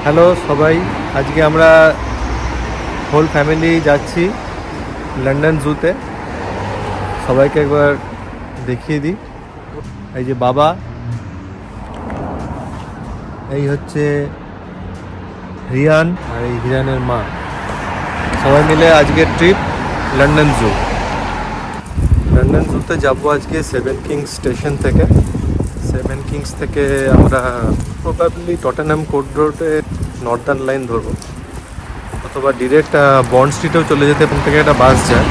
Hello সবাই, আজকে আমরা হোল ফ্যামিলি যাচ্ছি লন্ডন জুতে। সবাইকে একবার দেখিয়ে দিই। এই যে বাবা, এই হচ্ছে রিয়ান, আর এই রিয়ানের মা। সবাই মিলে আজকের ট্রিপ লন্ডন জু। লন্ডন জুতে যাবো আজকে সেভেন কিংস স্টেশন থেকে। সেভেন কিংস থেকে আমরা প্রবাবলি টটেনহাম কোর্ট রোডে নর্দার্ন লাইন ধরবো, অথবা ডিরেক্ট বন্ড স্ট্রিটেও চলে যেতে। এখান থেকে একটা বাস যায়,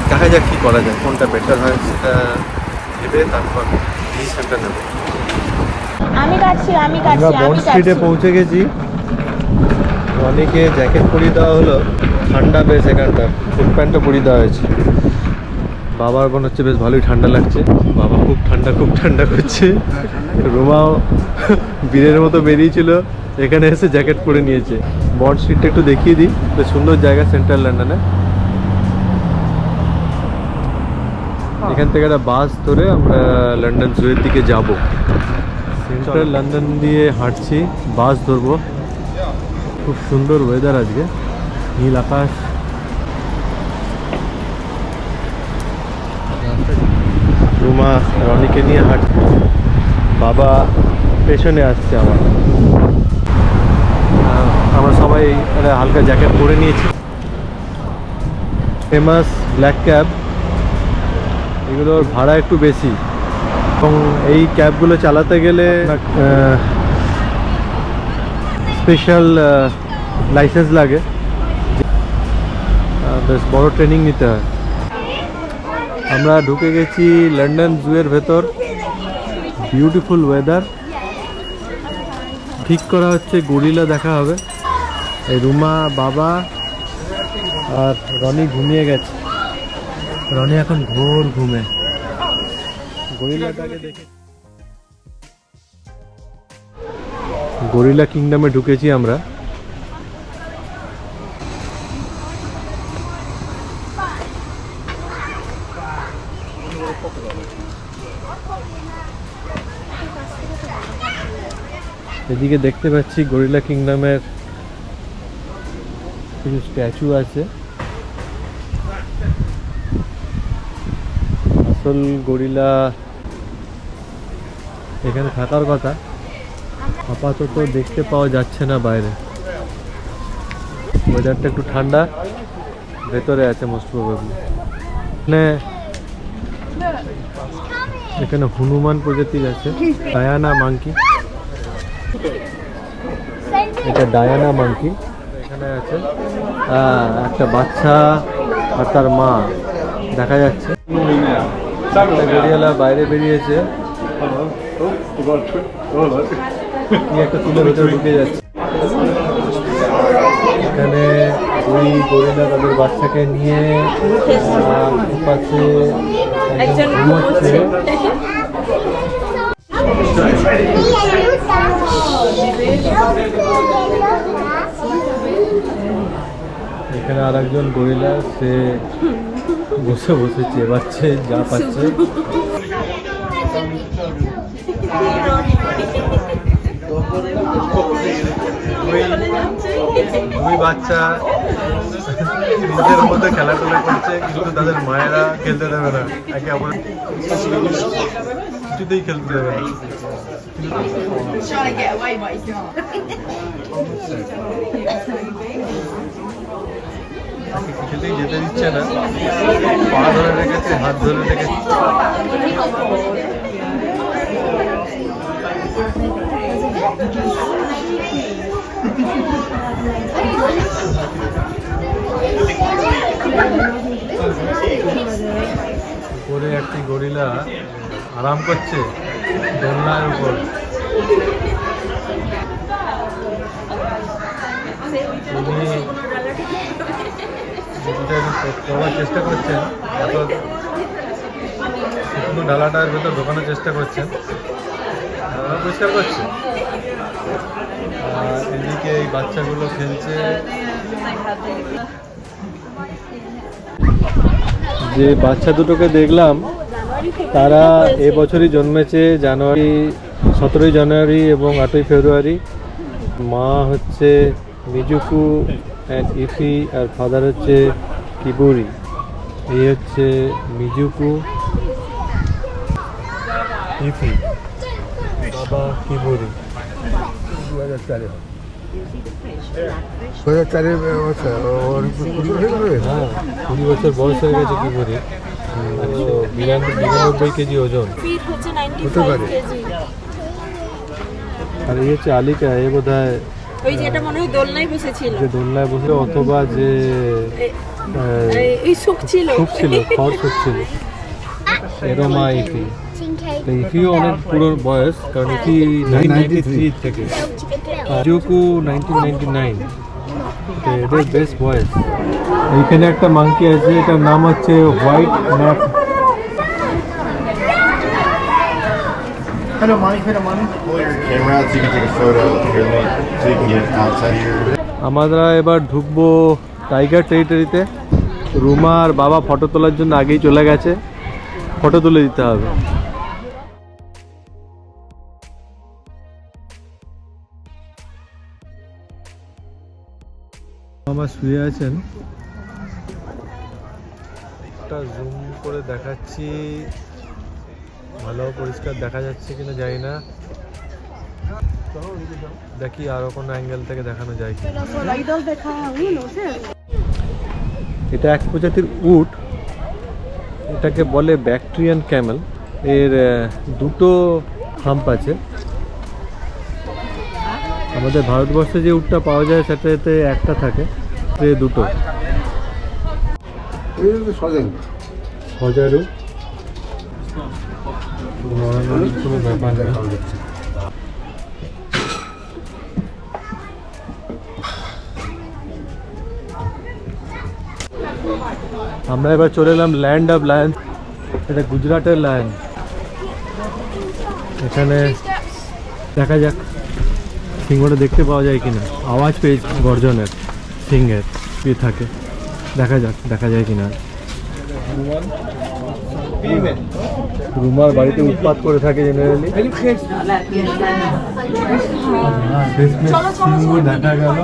দেখা যাক কী করা যায়, কোনটা বেটার হয় সেটা ভেবে তারপর ডিসিশনটা নেব। আমরা বন্ড স্ট্রিটে পৌঁছে গেছি। অনেকে জ্যাকেট পরিয়ে দেওয়া হলো, ঠান্ডা বেশ এখানটা, ফুট প্যান্টও পরিয়ে দেওয়া হয়েছে। বাবার মনে হচ্ছে বেশ ভালোই ঠান্ডা লাগছে, বাবা খুব ঠান্ডা করছে। রোমাও বীরের মতো বেরিয়েছিল, এখানে এসে জ্যাকেট পরে নিয়েছে। বন্ড স্ট্রিটটা একটু দেখিয়ে দিই, বেশ সুন্দর জায়গা সেন্ট্রাল লন্ডনে। এখান থেকে একটা বাস ধরে আমরা লন্ডন জুয়ের দিকে যাব। সেন্ট্রাল লন্ডন দিয়ে হাঁটছি, বাস ধরবো। খুব সুন্দর ওয়েদার আজকে, নীল আকাশ। রুমা রনিকে নিয়ে হাঁটছি, বাবা পেছনে আসছে আমার। আমরা সবাই হালকা জ্যাকেট পরে নিয়েছি। ফেমাস ব্ল্যাক ক্যাব, এগুলোর ভাড়া একটু বেশি, এবং এই ক্যাবগুলো চালাতে গেলে স্পেশাল লাইসেন্স লাগে, বেশ বড় ট্রেনিং নিতে হয়। আমরা ঢুকে গেছি লন্ডন জুয়ের ভেতর। Beautiful weather. ঠিক করা হচ্ছে গরিলা দেখা হবে। এই রুমা, বাবা আর রনি ঘুমিয়ে গেছে। রনি এখন ঘোর ঘুমে। গরিলাটাকে দেখে গরিলা কিংডমে ঢুকেছি আমরা। এদিকে দেখতে পাচ্ছি গরিলা কিংডমের কিছু স্ট্যাচু আছে। আসল গরিলা এখানে থাকার কথা, আপাতত দেখতে পাওয়া যাচ্ছে না বাইরে। ওয়েদারটা একটু ঠান্ডা, ভেতরে আছে মোস্ট প্রবাবলি। এখানে হনুমান প্রজাতির আছে, ডায়ানা মাংকি। এটা ডায়ানা মাংকি। এখানে আছে একটা বাচ্চা আর তার মা দেখা যাচ্ছে। গড়িয়ালা বাইরে বেরিয়েছে, একটা তুলের ভিতরে ঢুকে যাচ্ছে। এখানে দুই গরিলা তাদের বাচ্চাকে নিয়ে পাশে ঘুমোচ্ছে। এখানে আর একজন গরিলা, সে বসে বসে চেবাচ্ছে যা পাচ্ছে। দুই বাচ্চা নিজের মধ্যে খেলাধুলা করছে, কিন্তু তাদের মায়েরা খেলতে দেবে না, একে অপরের কিছুতেই খেলতে দেবে না। খেতেই যেতে দিচ্ছে না, পা ধরে রেখেছে, হাত ধরে রেখেছে। উপরে একটি গরিলা আরাম করছে দোলনার উপর। উনি করার চেষ্টা করছেন, শুকনো ডালাটার ভেতর ঢোকানোর চেষ্টা করছেন, পরিষ্কার করছে। আর এদিকে এই বাচ্চাগুলো খেলছে। যে বাচ্চা দুটোকে দেখলাম তারা এবছরই জন্মেছে, জানুয়ারি 17 জানুয়ারি এবং 8 ফেব্রুয়ারি মা হচ্ছে মিজুকু অ্যান্ড ইফি, আর ফাদার হচ্ছে কিবুরি। এই হচ্ছে মিজুকু, ইফি, বাবা কিবুরি। 2004 হ্যাঁ, 20 বছর বয়স হয়ে গেছে কিবুরি। 92 কেজি ওজন। ফিট হচ্ছে 95 কেজি। আর এই হচ্ছে আলিকা, এ বোধ হয় ওই যে এটা মনে হয় দোলনায় বসেছিল, যে দোলনায় বসে, অথবা যে এই সুখ ছিল, খড় শুকছিল। এরও মা ইফি। ইফিও অনেক পুরো বয়স, কারণ ইফি 1993 থেকে, মিজুকু 1999। এদের বেশ বয়স। এইখানে একটা মাংকি আছে, এটার নাম হচ্ছে white map. Hello, mommy. Hello, mommy. Pull your camera out so you can take a photo here, so you can get outside here. আমরা এবার ঢুকবো টাইগার টেরিটরিতে। রুমা আর বাবা ফটো তোলার জন্য আগেই চলে গেছে, ফটো তুলে দিতে হবে। আমার শুয়ে আছেন, একটা জুম করে দেখাচ্ছি, ভালো পরিষ্কার দেখা যাচ্ছে কিনা জানি না, দেখি আরো কোনো অ্যাঙ্গেল থেকে দেখানো যায় কি। এটা এক প্রজাতির উট, এটাকে বলে ব্যাকট্রিয়ান ক্যামেল। এর দুটো হাম্প আছে। আমাদের ভারতবর্ষে যে উটটা পাওয়া যায় সেটাতে একটা থাকে, দুটো। সজারু কোনো ব্যাপার না। আমরা এবার চলে এলাম ল্যান্ড অফ লায়ন। এটা গুজরাটের লায়ন। এখানে দেখা যাক সিংহটা দেখতে পাওয়া যায় কিনা। আওয়াজ পেয়েছি গর্জনের, সিংহের কি থাকে, দেখা যাক দেখা যায় কিনা। রুমার বাড়িতে উৎপাত করে থাকে জেনারেলি। সিংহ দেখা গেল,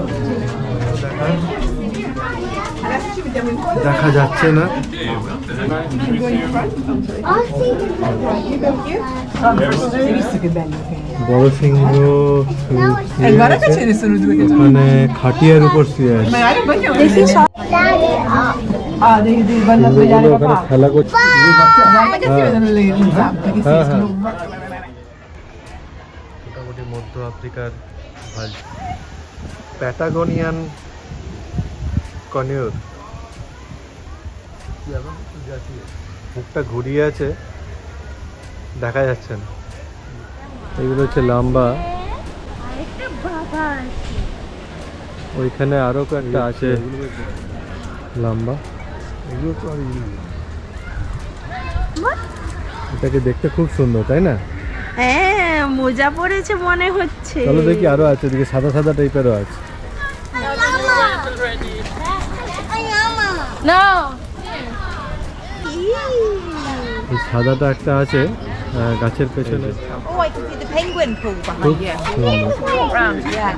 দেখা যাচ্ছে না। বড় সিংহ মানে খাটিয়ার উপর শুয়ে আছে। খেলা করছে। মোটামুটি মধ্য আফ্রিকার প্যাটাগোনিয়ান কনিউর। মুখটা ঘুরিয়ে আছে, দেখা যাচ্ছে না। এগুলো হচ্ছে লম্বা। ওইখানে আরো কয়েকটা আছে লম্বা। এটাকে দেখতে খুব সুন্দর, তাই না? হ্যাঁ, মোজা পড়েছে মনে হচ্ছে। চলো দেখি, আরো আছে এদিকে, সাদা সাদা টাইপেরও আছে। না, এই সাদাটা একটা আছে গাছের পেছনে। Oh, I can see the penguin pool behind you. Walk round, yeah.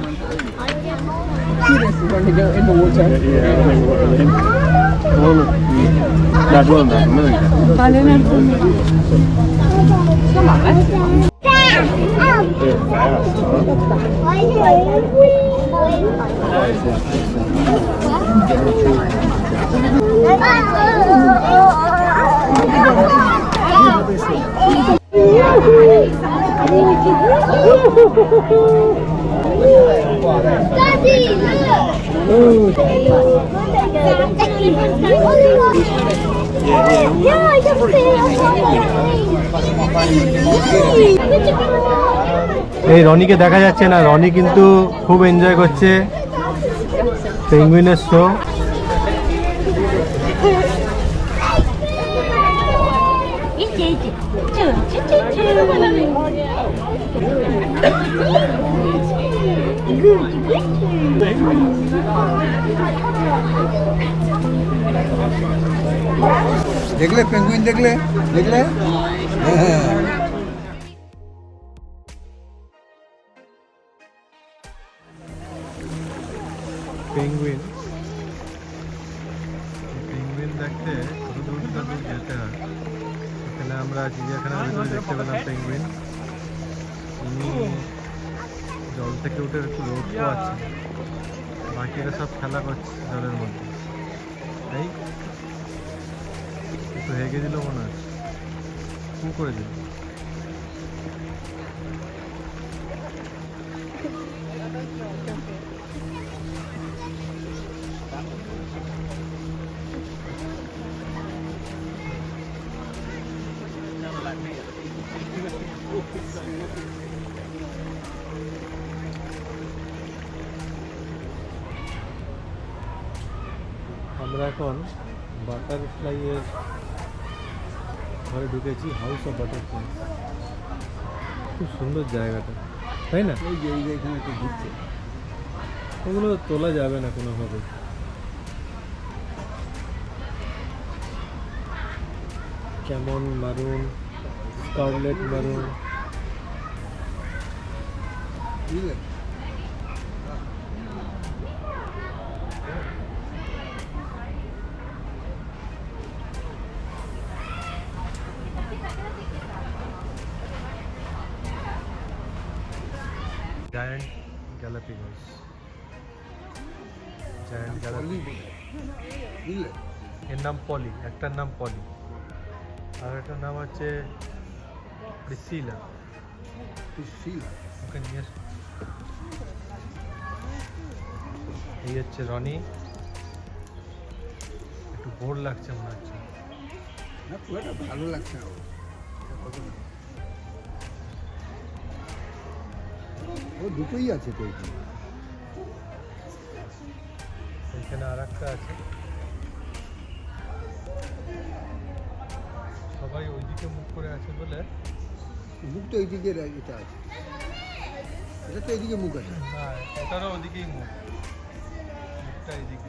এই রনিকে দেখা যাচ্ছে না, রনি কিন্তু খুব এনজয় করছে পেঙ্গুইনের শো। দেখলে পেঙ্গুইন, দেখলে দেখলে পেঙ্গুইন দেখতে কত দূর যেতে হয়। এখানে আমরা চিড়িয়াখানার ভিতরে দেখতে পেলাম পেঙ্গুইন। জল থেকে উঠে একটু রোদ আছে, বাকিরা সব খেলা করছে জলের মধ্যে। তাই একটু হেগে দিল মনে হচ্ছে, কু করে দিল। আমরা এখন বাটারফ্লাইয়ের ঘরে ঢুকেছি, হাউস অফ বাটারফ্লাই। খুব সুন্দর জায়গাটা, তাই না? ওই যে এখানে একটু ঘুরছে, ওগুলো তোলা যাবে না কোনোভাবে। কেমন মারুন, স্কারলেট মারুন, জায়ান্ট গ্যালাপিগোস। জায়ান্ট গ্যালাপিগোস এর নাম পলি, একটার নাম পলি, আর একটার নাম হচ্ছে প্রিসিলা। ওকে নিয়ে আসো। এই হচ্ছে রনি। একটু বোর লাগছে মনে হচ্ছে। ভালো লাগছে। ও দুটোই আছে তো এখানে আর একটা আছে। সবাই ওইদিকে মুখ করে আছে বলে মুখ তো এইদিকে, এটা আছে, এটা তো এইদিকে মুখ আছে। না, এটারও ওদিকেই মুখ, মুখটা এইদিকে।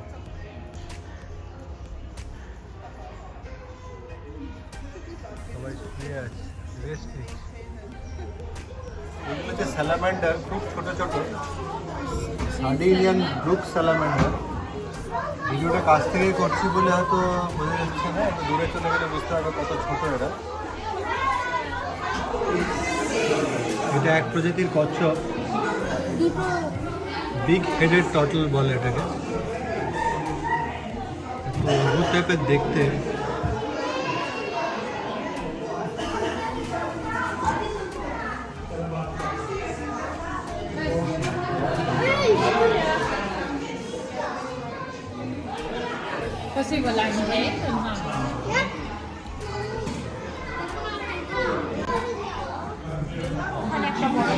সবাই শুয়ে আছে, রেস্ট নিচ্ছে। এগুলো হচ্ছে স্যালামান্ডার, খুব ছোট ছোট সার্ডিনিয়ান ব্রুক স্যালামান্ডার। ভিডিওটা কাছ থেকে করছি বলে হয়তো বোঝা যাচ্ছে না, একটু দূরে চলে গেলে বুঝতে হবে কত ছোট এরা। এটা এক প্রজাতির কচ্ছপ, বিগ হেডেড টর্টল বলে এটাকে। একটু অদ্ভুত টাইপের দেখতে।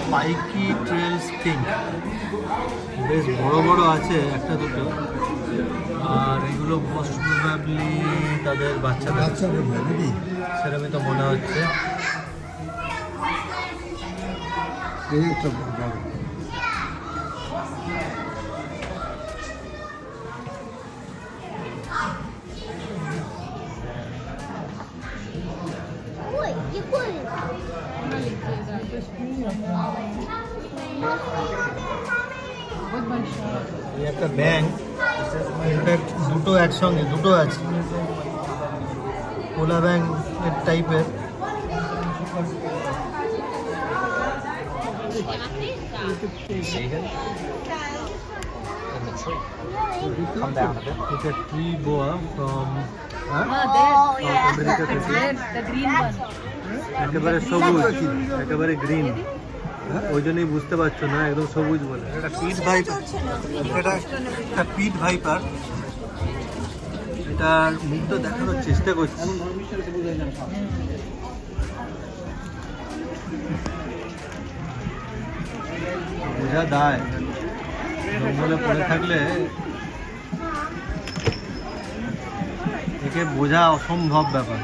স্পাইকি ট্রেল স্টিং বেশ বড় বড় আছে, একটা দুটো। আর এগুলো মোস্ট প্রবাবলি তাদের বাচ্চাদের নাকি সেরকমই তো মনে হচ্ছে। এই একটা বড়। এই একটা ব্যাঙ, এটা দুটো একসঙ্গে দুটো আছে, কোলা ব্যাঙ এর টাইপের। এটা ট্রি বোয়া ফ্রম আমেরিকা থেকে। একেবারে সবুজ, একেবারে গ্রিন, ওই জন্যই বুঝতে পারছো না, একদম সবুজ বলে। এটা পিট ভাইপার, এটা একটা পিট ভাইপার। এটার মুখটা দেখানোর চেষ্টা করছি। বোঝা দায়, জঙ্গলে পড়ে থাকলে একে বোঝা অসম্ভব ব্যাপার।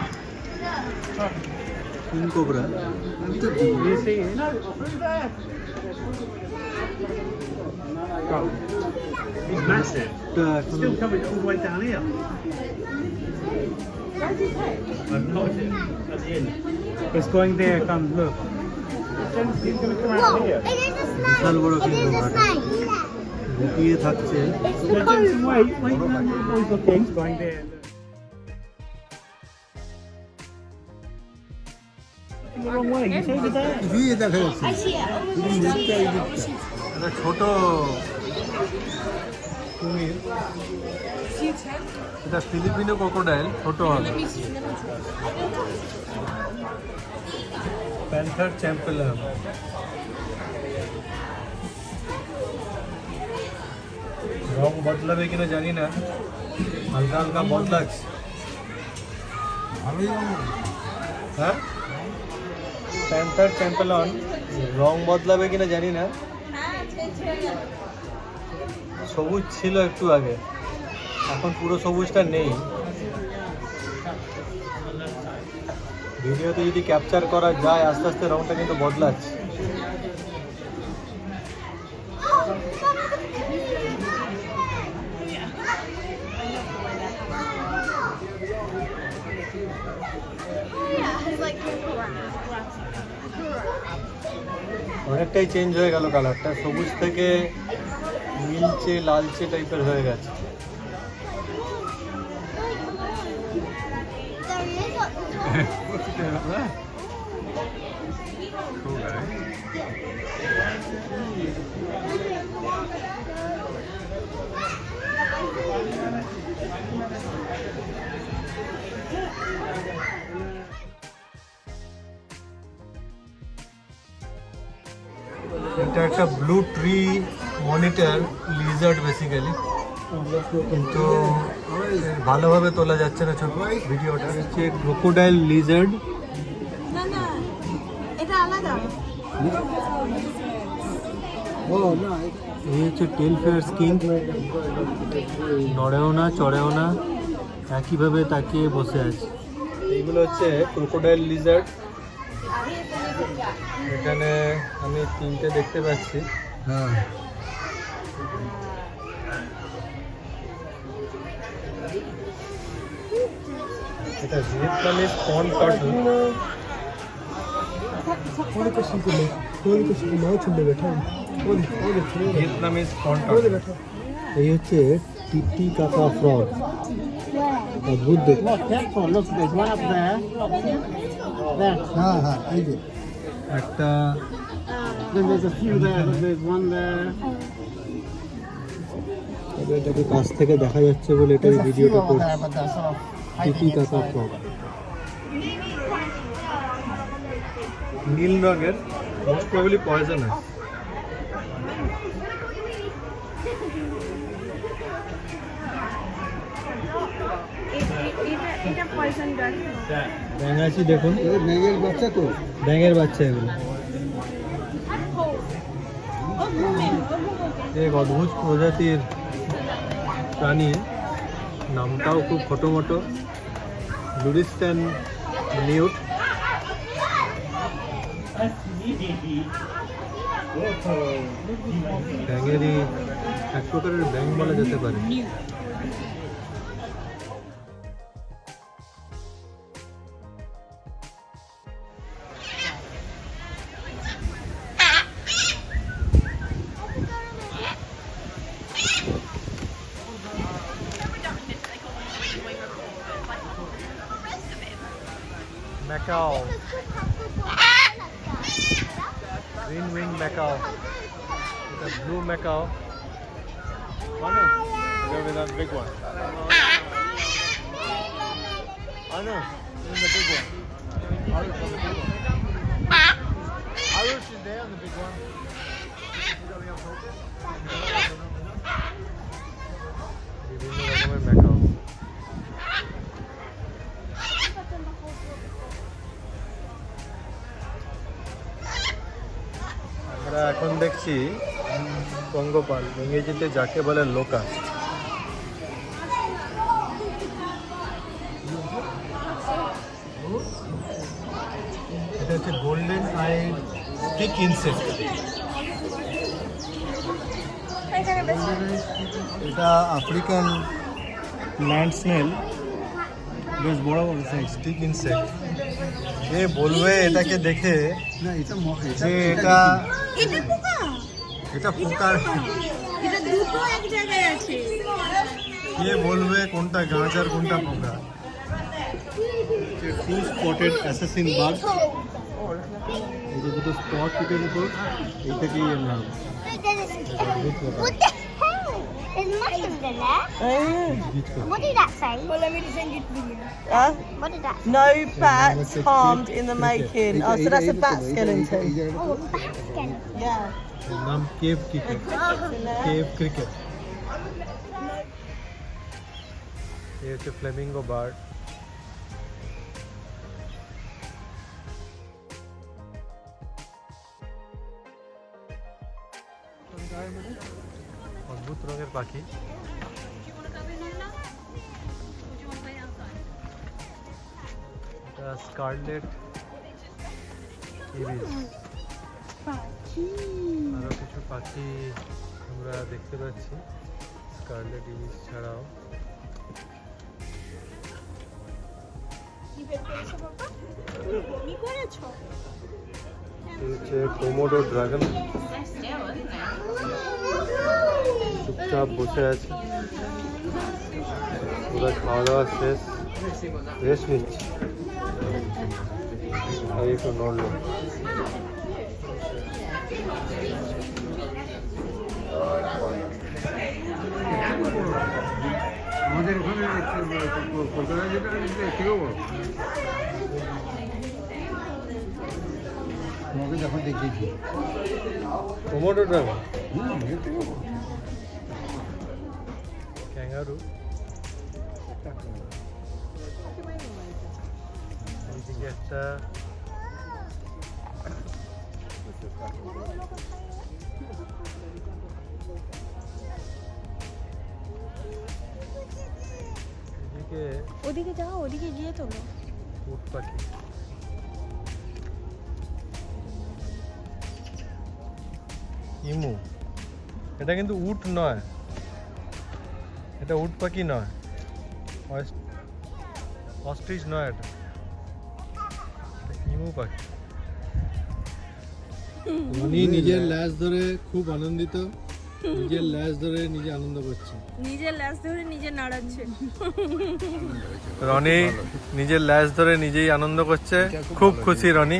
King cobra He's massive. Still coming all the way down here. I've got it at the end. It's going there, come look. He's going to come out here. বিশাল বড় কিং কোবরা, লুকিয়ে থাকছে। Wait, okay. It's going there. The wrong way. You see over there? কিছুই দেখা যাচ্ছে না। শুধু মুখটা এই দিকটা। একটা ছোট কুমির, এটা ফিলিপিনো ক্রোকোডাইল, ছোট হবে। প্যান্থার চ্যাম্পেলাম, রং বদলাবে কিনা জানি না, হালকা হালকা বদলাচ্ছে। ভালোই আমার। হ্যাঁ, প্যান্থার চ্যাম্পেলন রং বদলাবে কিনা জানি না। সবুজ ছিল একটু আগে, এখন পুরো সবুজটা নেই। ভিডিওতে যদি ক্যাপচার করা যায় আস্তে আস্তে রংটা কিন্তু বদলাচ্ছে। অনেকটাই চেঞ্জ হয়ে গেল কালারটা, সবুজ থেকে নীলচে লালচে টাইপের হয়ে গেছে। এটা একটা blue tree monitor Lizaad basically, কিন্তু ভালোভাবে তোলা যাচ্ছে না ছোট ভিডিওটা। হচ্ছে ক্রোকোডাইল লিজার্ড, না না, এটা আলাদা। ও না, এই হচ্ছে টেল ফেয়ার স্কিন, নড়েও না চড়েও না, একইভাবে তাকিয়ে বসে আছে। এইগুলো হচ্ছে ক্রোকোডাইল লিজার্ড। এখানে আমি 3টে দেখতে পাচ্ছি। হ্যাঁ এটা ভিয়েতনামিজ পন্ড কার্টুন। ভিয়েতনামিজ পন্ড কার্টুন। এই হচ্ছে টিটি কাকা ফ্রগ, অদ্ভুত দেখতে। Look, careful. Look, there's one up there. There. হ্যাঁ হ্যাঁ, এই যে একটা Then there's a few there. Look, there's one there. তবে এটাকে কাছ থেকে দেখা যাচ্ছে বলে এটা There's a few ভিডিওটা over করছি। there, but they're sort of TT hiding কাকা inside. ফ্রগ, নীল রঙের, মোস্ট প্রবাবলি পয়জনাস। এটা পয়সন ডাক। ব্যাঙাচি দেখুন, এটা ব্যাঙের বাচ্চা তো। ব্যাঙের বাচ্চা এগুলো। এক অদ্ভুত প্রজাতির প্রাণী, নামটাও খুব ছোটো লুরিস্টান নিউট। ব্যাঙেরই এক প্রকারের ব্যাঙ বলা যেতে পারে। Macau, green wing Macau, the blue Macau. Anu, go with that big one. Anu, in the big one. Arush on the big one. Arush is there on the big one. বিভিন্ন রকমের macaw. আমরা এখন দেখছি পঙ্গপাল, ইংরেজিতে যাকে বলে locust. এটা হচ্ছে গোল্ডেন আই স্টিক ইনসেক্ট। এটা আফ্রিকান ল্যান্ড স্নেল, বেশ বড় বড় সাইজ, স্টিক ইনসেক্ট। যে বলবে এটাকে দেখে না, এটা যে এটা এটা পোকার এটা দুটো এক জায়গায় আছে। কে বলবে কোনটা গাছ আর কোনটা পোকা? Two spotted assassin bug. এই যে দুটো স্পট পিটের উপর, এই থেকেই এর নাম। What the hell? There's mushrooms in there. What did that say? Well, let me send it to you. What did that say? No bats harmed in the making. Oh, so that's a bat skeleton. Oh, bat skeleton. Yeah. এর নাম cave cricket. Cave cricket. এই হচ্ছে Flamengo bird. অদ্ভুত রঙের পাখি। এটা scarlet Aries. আরো কিছু পাখি আমরা দেখতে পাচ্ছি স্কারলেট ইরিস ছাড়াও। কি করেছো? এই হচ্ছে কোমোডো ড্রাগন, চুপচাপ বসে আছে। ওরা খাওয়া দাওয়া শেষ, রেস্ট নিচ্ছে। আর একটু নড়লো। আমাদের এখানে কলকাতা যেটা থেকেও বড়। তোমাকে যখন দেখিয়েছি কোমোডো ড্রাগন, এর থেকেও বড়। ক্যাঙ্গারু। এইদিকে একটা এদিকে ওদিকে যাও, ওদিকে গিয়ে তোলো। উট পাখি। ইমু। এটা কিন্তু উট নয়, এটা উট পাখি নয়, অস্ট্রিচ নয়, এটা ইমু পাখি। উনি নিজের ল্যাজ ধরে খুব আনন্দিত, নিজের ল্যাজ ধরে নিজে আনন্দ করছে। নিজের ল্যাস ধরে নিজে নাড়াচ্ছে। রনি নিজের ল্যাজ ধরে নিজেই আনন্দ করছে, খুব খুশি রনি।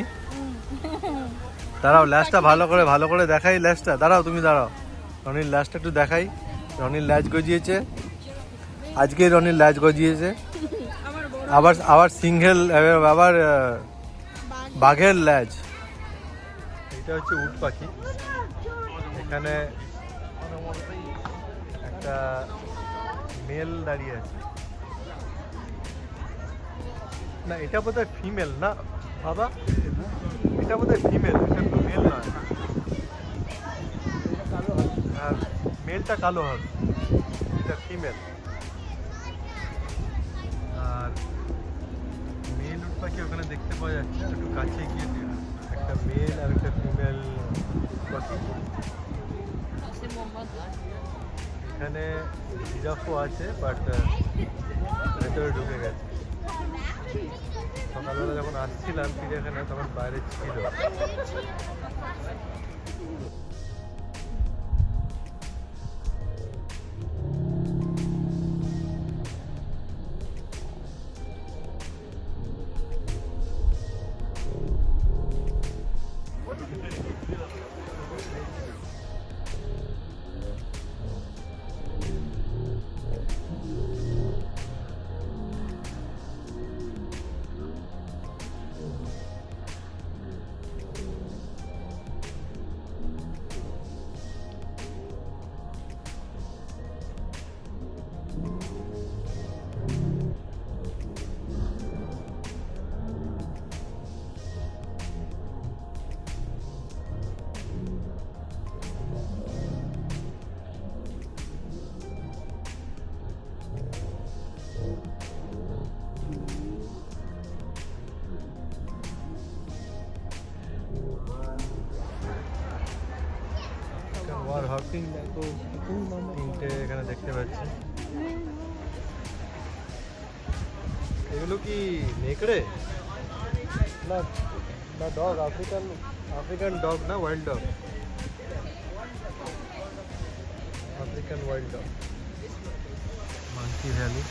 দাঁড়াও, ল্যাজটা ভালো করে দেখাই। ল্যাজটা দাঁড়াও, তুমি দাঁড়াও, রনির ল্যাজটা একটু দেখাই। রনির ল্যাজ গজিয়েছে, আজকেই রনির ল্যাজ গজিয়েছে। আবার সিংহেল, আবার বাঘের ল্যাজ। এটা হচ্ছে উট পাখি। এখানে একটা মেল দাঁড়িয়ে আছে। না, এটা বোধহয় ফিমেল না বাবা, এটা বোধহয় ফিমেল, এটা মেল নয়। আর মেলটা কালো হবে, এটা ফিমেল। আর মেল উট পাখি ওখানে দেখতে পাওয়া যাচ্ছে, একটু কাছে গিয়ে একটা মেল আর একটা ফিমেল পাখি। এখানে জিরাফও আছে, বাট ভেতরে ঢুকে গেছে। সকালবেলা যখন আসছিলাম চিড়িয়াখানা তখন বাইরে ছিল। আর হকিং দেখো, তিনটে এখানে দেখতে পাচ্ছি। এগুলো কি নেকড়ে না? না, ডগ, আফ্রিকান ডগ না, wild dog. African wild dog, monkey valley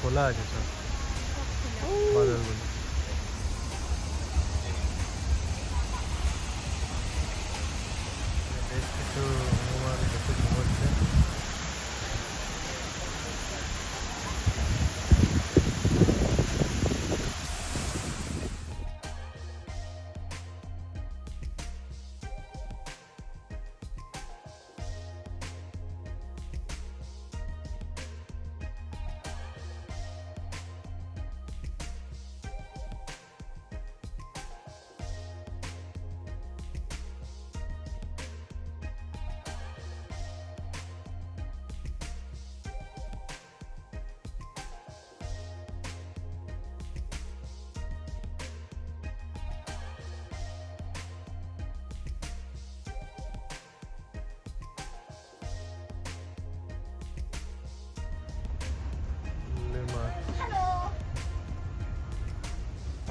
খোলা আছে সব বাজারগুলো। বেশ কিছু হনুমান দেখে ঘুমোচ্ছে।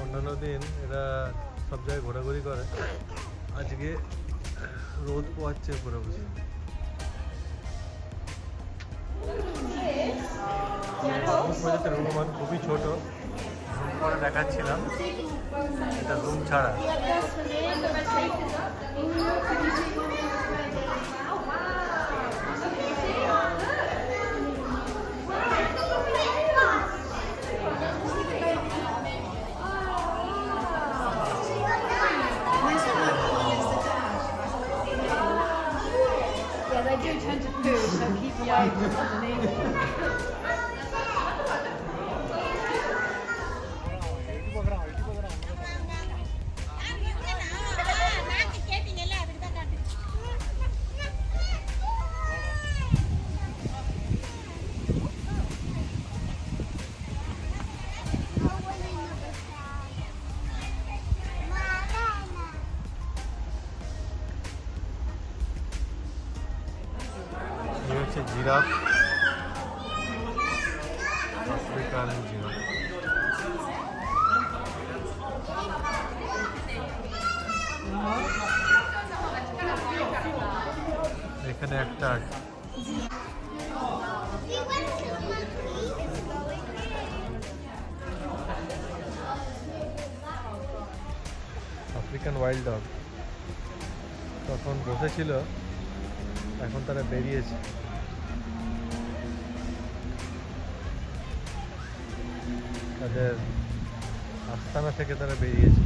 অন্যান্য দিন এরা সব জায়গায় ঘোরাঘুরি করে, আজকে রোদ পোয়াচ্ছে পুরো বসে। প্রজাতির হনুমান খুবই ছোট, জুম করে দেখাচ্ছিলাম, এটা জুম ছাড়া। Yeah, they do tend to poo, so keep away from underneath. ये হচ্ছে জিরাফ, আফ্রিকান জিরাফ। এখানে একটা আছে। আফ্রিকান ওয়াইল্ড ডগ তখন বসেছিল, এখন তারা বেরিয়েছে। তাদের আস্তানা থেকে তারা বেরিয়েছে।